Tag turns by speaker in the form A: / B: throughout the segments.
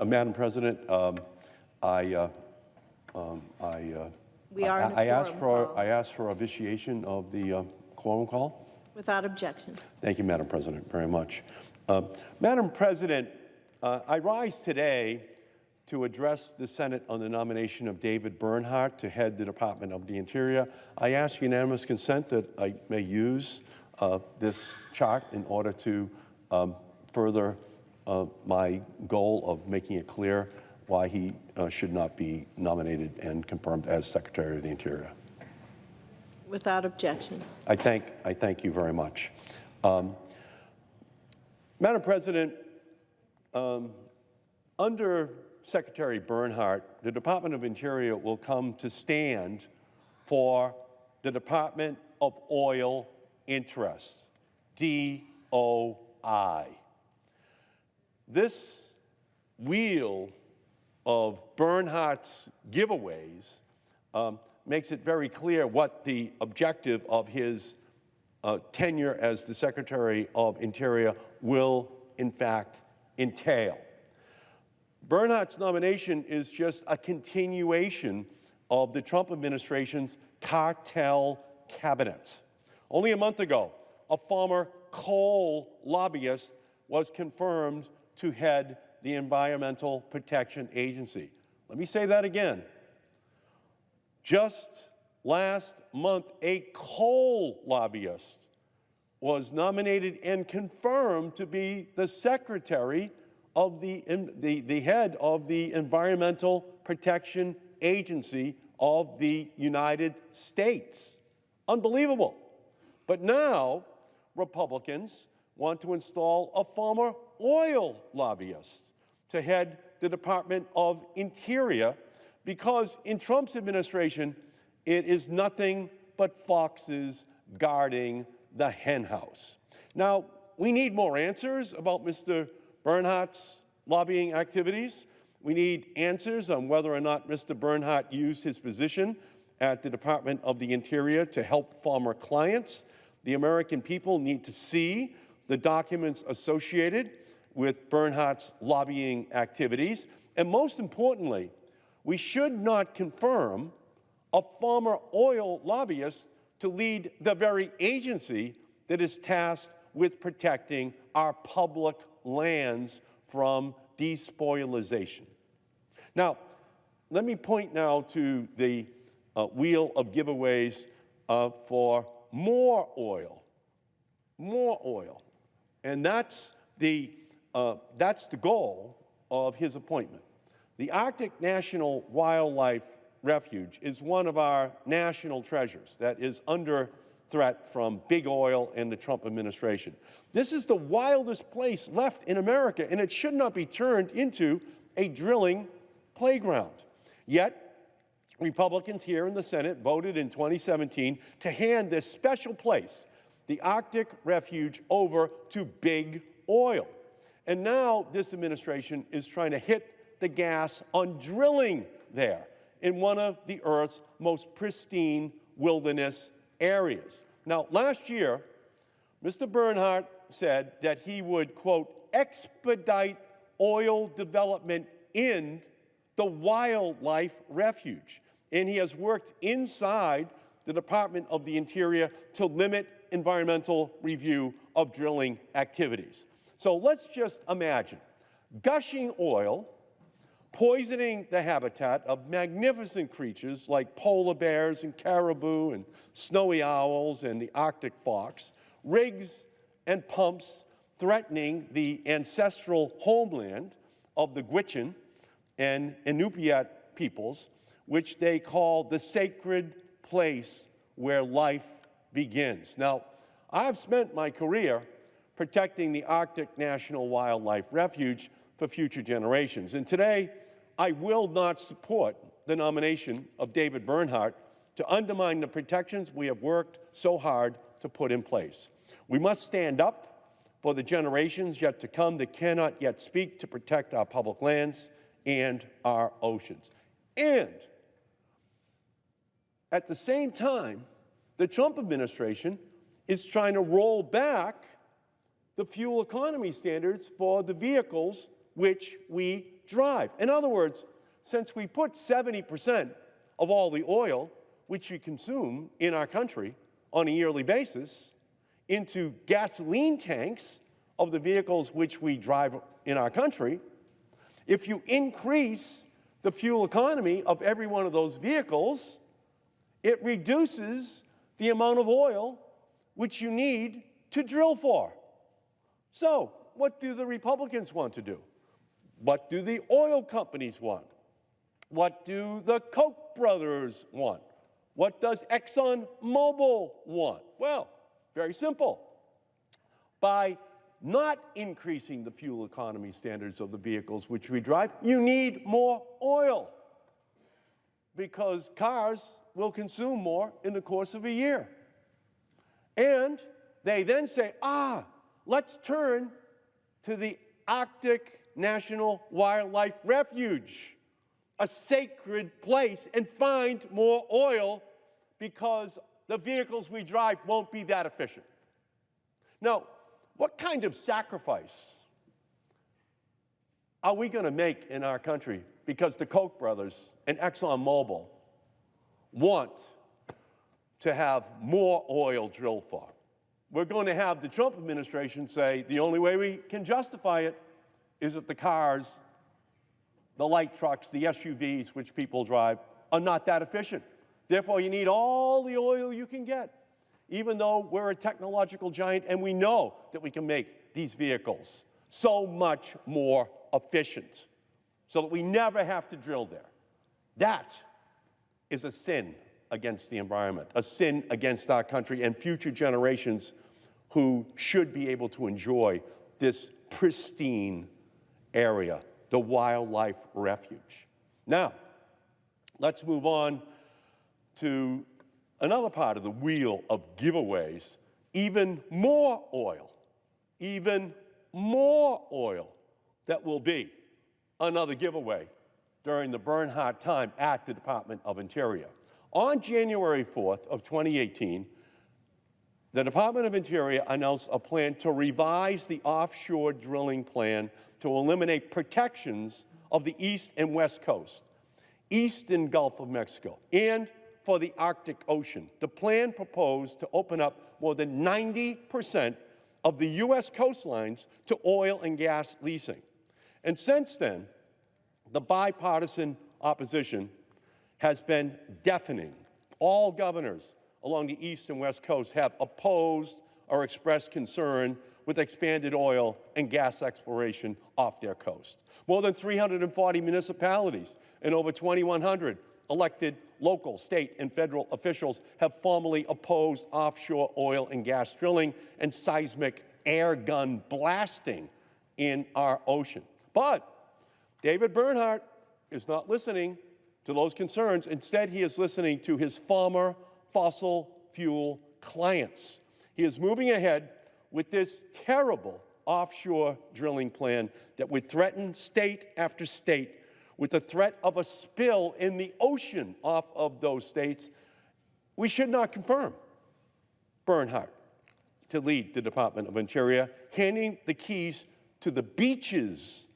A: Madam President, I asked for a vitiation of the quorum call.
B: Without objection.
A: Thank you, Madam President, very much. Madam President, I rise today to address the Senate on the nomination of David Bernhardt to head the Department of the Interior. I ask unanimous consent that I may use this chart in order to further my goal of making it clear why he should not be nominated and confirmed as Secretary of the Interior.
B: Without objection.
A: I thank you very much. Madam President, under Secretary Bernhardt, the Department of Interior will come to stand for the Department of Oil Interests, DOI. This wheel of Bernhardt's giveaways makes it very clear what the objective of his tenure as the Secretary of Interior will, in fact, entail. Bernhardt's nomination is just a continuation of the Trump administration's cartel cabinet. Only a month ago, a former coal lobbyist was confirmed to head the Environmental Protection Agency. Let me say that again. Just last month, a coal lobbyist was nominated and confirmed to be the Secretary of the head of the Environmental Protection Agency of the United States. Unbelievable. But now, Republicans want to install a former oil lobbyist to head the Department of Interior because in Trump's administration, it is nothing but foxes guarding the henhouse. Now, we need more answers about Mr. Bernhardt's lobbying activities. We need answers on whether or not Mr. Bernhardt used his position at the Department of the Interior to help former clients. The American people need to see the documents associated with Bernhardt's lobbying activities. And most importantly, we should not confirm a former oil lobbyist to lead the very agency that is tasked with protecting our public lands from despoilization. Now, let me point now to the wheel of giveaways for more oil. And that's the goal of his appointment. The Arctic National Wildlife Refuge is one of our national treasures that is under threat from big oil and the Trump administration. This is the wildest place left in America, and it should not be turned into a drilling playground. Yet, Republicans here in the Senate voted in 2017 to hand this special place, the Arctic Refuge, over to big oil. And now this administration is trying to hit the gas on drilling there in one of the Earth's most pristine wilderness areas. Now, last year, Mr. Bernhardt said that he would, quote, expedite oil development in the wildlife refuge. And he has worked inside the Department of the Interior to limit environmental review of drilling activities. So let's just imagine gushing oil poisoning the habitat of magnificent creatures like polar bears and caribou and snowy owls and the Arctic fox, rigs and pumps threatening the ancestral homeland of the Gwich'in and Inupiat peoples, which they call the sacred place where life begins. Now, I've spent my career protecting the Arctic National Wildlife Refuge for future generations. And today, I will not support the nomination of David Bernhardt to undermine the protections we have worked so hard to put in place. We must stand up for the generations yet to come that cannot yet speak to protect our public lands and our oceans. And at the same time, the Trump administration is trying to roll back the fuel economy standards for the vehicles which we drive. In other words, since we put 70% of all the oil which we consume in our country on a yearly basis into gasoline tanks of the vehicles which we drive in our country, if you increase the fuel economy of every one of those vehicles, it reduces the amount of oil which you need to drill for. So, what do the Republicans want to do? What do the oil companies want? What do the Koch brothers want? What does ExxonMobil want? Well, very simple. By not increasing the fuel economy standards of the vehicles which we drive, you need more oil because cars will consume more in the course of a year. And they then say, let's turn to the Arctic National Wildlife Refuge, a sacred place, and find more oil because the vehicles we drive won't be that efficient. Now, what kind of sacrifice are we going to make in our country because the Koch brothers and ExxonMobil want to have more oil drilled for? We're going to have the Trump administration say the only way we can justify it is if the cars, the light trucks, the SUVs which people drive are not that efficient. Therefore, you need all the oil you can get, even though we're a technological giant and we know that we can make these vehicles so much more efficient so that we never have to drill there. That is a sin against the environment, a sin against our country and future generations who should be able to enjoy this pristine area, the wildlife refuge. Now, let's move on to another part of the wheel of giveaways, even more oil that will be another giveaway during the Bernhardt time at the Department of Interior. On January 4th of 2018, the Department of Interior announced a plan to revise the offshore drilling plan to eliminate protections of the East and West Coast, Eastern Gulf of Mexico, and for the Arctic Ocean. The plan proposed to open up more than 90% of the U.S. coastlines to oil and gas leasing. And since then, the bipartisan opposition has been deafening. All governors along the East and West Coast have opposed or expressed concern with expanded oil and gas exploration off their coast. More than 340 municipalities and over 2,100 elected local, state, and federal officials have formally opposed offshore oil and gas drilling and seismic air gun blasting in our ocean. But David Bernhardt is not listening to those concerns. Instead, he is listening to his former fossil fuel clients. He is moving ahead with this terrible offshore drilling plan that would threaten state after state with the threat of a spill in the ocean off of those states. We should not confirm Bernhardt to lead the Department of Interior, handing the keys to the beaches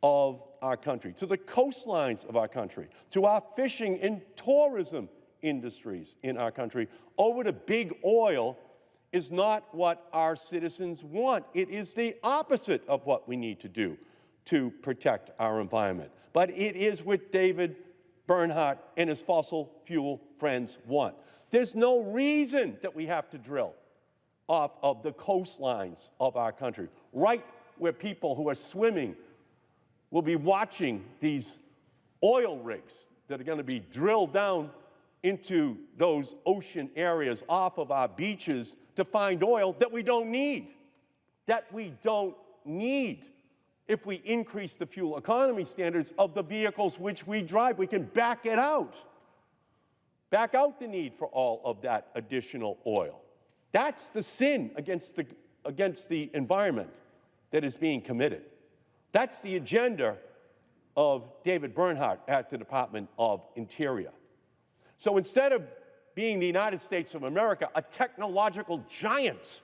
A: of our country, to the coastlines of our country, to our fishing and tourism industries in our country, over to big oil is not what our citizens want. It is the opposite of what we need to do to protect our environment. But it is what David Bernhardt and his fossil fuel friends want. There's no reason that we have to drill off of the coastlines of our country, right where people who are swimming will be watching these oil rigs that are going to be drilled down into those ocean areas off of our beaches to find oil that we don't need. If we increase the fuel economy standards of the vehicles which we drive, we can back out the need for all of that additional oil. That's the sin against the environment that is being committed. That's the agenda of David Bernhardt at the Department of Interior. So instead of being the United States of America, a technological giant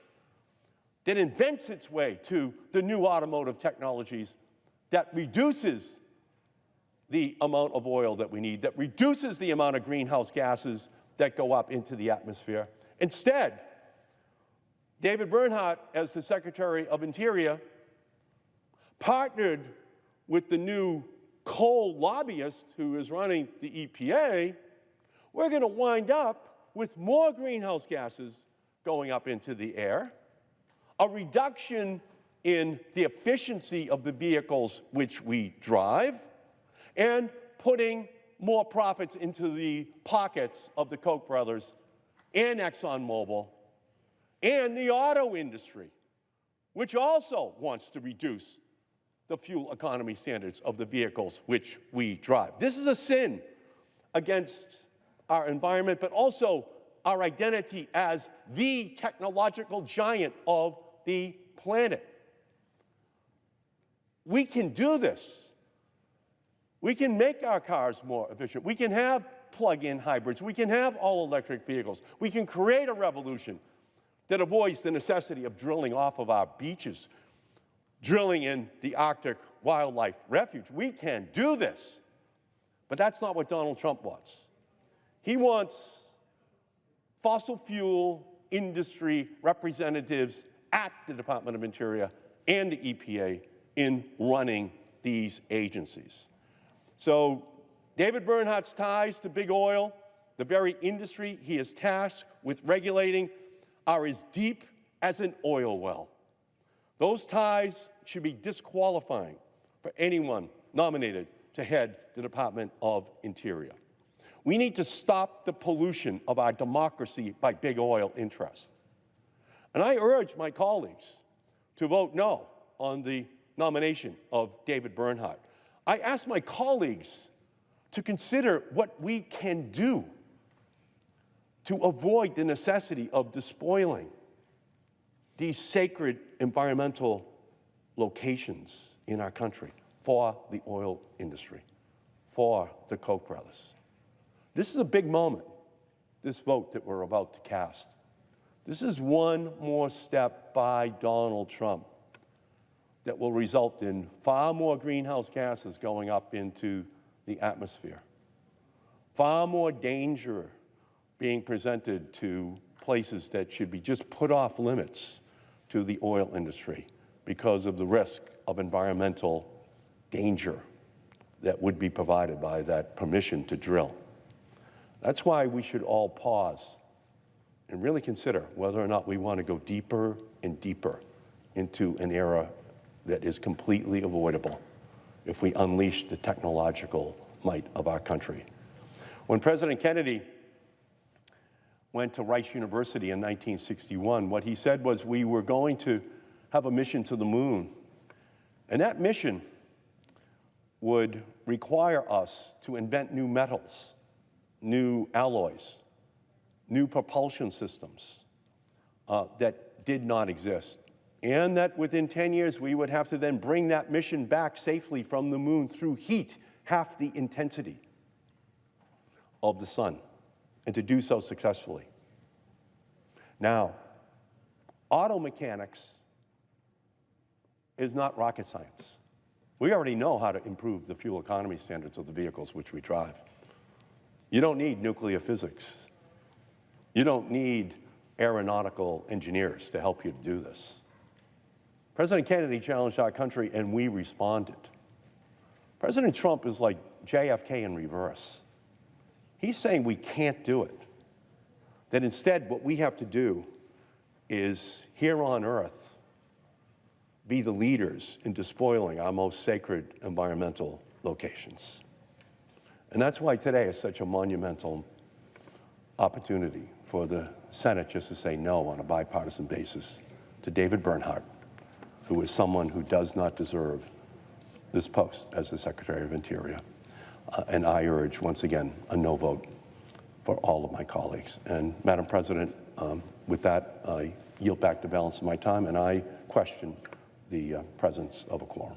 A: that invents its way to the new automotive technologies, that reduces the amount of oil that we need, that reduces the amount of greenhouse gases that go up into the atmosphere. Instead, David Bernhardt, as the Secretary of Interior, partnered with the new coal lobbyist who is running the EPA. We're going to wind up with more greenhouse gases going up into the air, a reduction in the efficiency of the vehicles which we drive, and putting more profits into the pockets of the Koch brothers and ExxonMobil and the auto industry, which also wants to reduce the fuel economy standards of the vehicles which we drive. This is a sin against our environment, but also our identity as the technological giant of the planet. We can do this. We can make our cars more efficient. We can have plug-in hybrids. We can have all-electric vehicles. We can create a revolution that avoids the necessity of drilling off of our beaches, drilling in the Arctic wildlife refuge. We can do this. But that's not what Donald Trump wants. He wants fossil fuel industry representatives at the Department of Interior and the EPA in running these agencies. So David Bernhardt's ties to big oil, the very industry he is tasked with regulating, are as deep as an oil well. Those ties should be disqualifying for anyone nominated to head the Department of Interior. We need to stop the pollution of our democracy by big oil interests. And I urge my colleagues to vote no on the nomination of David Bernhardt. I ask my colleagues to consider what we can do to avoid the necessity of despoiling these sacred environmental locations in our country for the oil industry, for the Koch brothers. This is a big moment, this vote that we're about to cast. This is one more step by Donald Trump that will result in far more greenhouse gases going up into the atmosphere, far more danger being presented to places that should be just put off limits to the oil industry because of the risk of environmental danger that would be provided by that permission to drill. That's why we should all pause and really consider whether or not we want to go deeper and deeper into an era that is completely avoidable if we unleash the technological might of our country. When President Kennedy went to Rice University in 1961, what he said was we were going to have a mission to the moon. And that mission would require us to invent new metals, new alloys, new propulsion systems that did not exist. And that within 10 years, we would have to then bring that mission back safely from the moon through heat, half the intensity of the sun, and to do so successfully. Now, auto mechanics is not rocket science. We already know how to improve the fuel economy standards of the vehicles which we drive. You don't need nuclear physics. You don't need aeronautical engineers to help you to do this. President Kennedy challenged our country, and we responded. President Trump is like JFK in reverse. He's saying we can't do it, that instead what we have to do is, here on Earth, be the leaders in despoiling our most sacred environmental locations. And that's why today is such a monumental opportunity for the Senate just to say no on a bipartisan basis to David Bernhardt, who is someone who does not deserve this post as the Secretary of Interior. And I urge, once again, a no vote for all of my colleagues. And Madam President, with that, I yield back the balance of my time, and I question the presence of a quorum.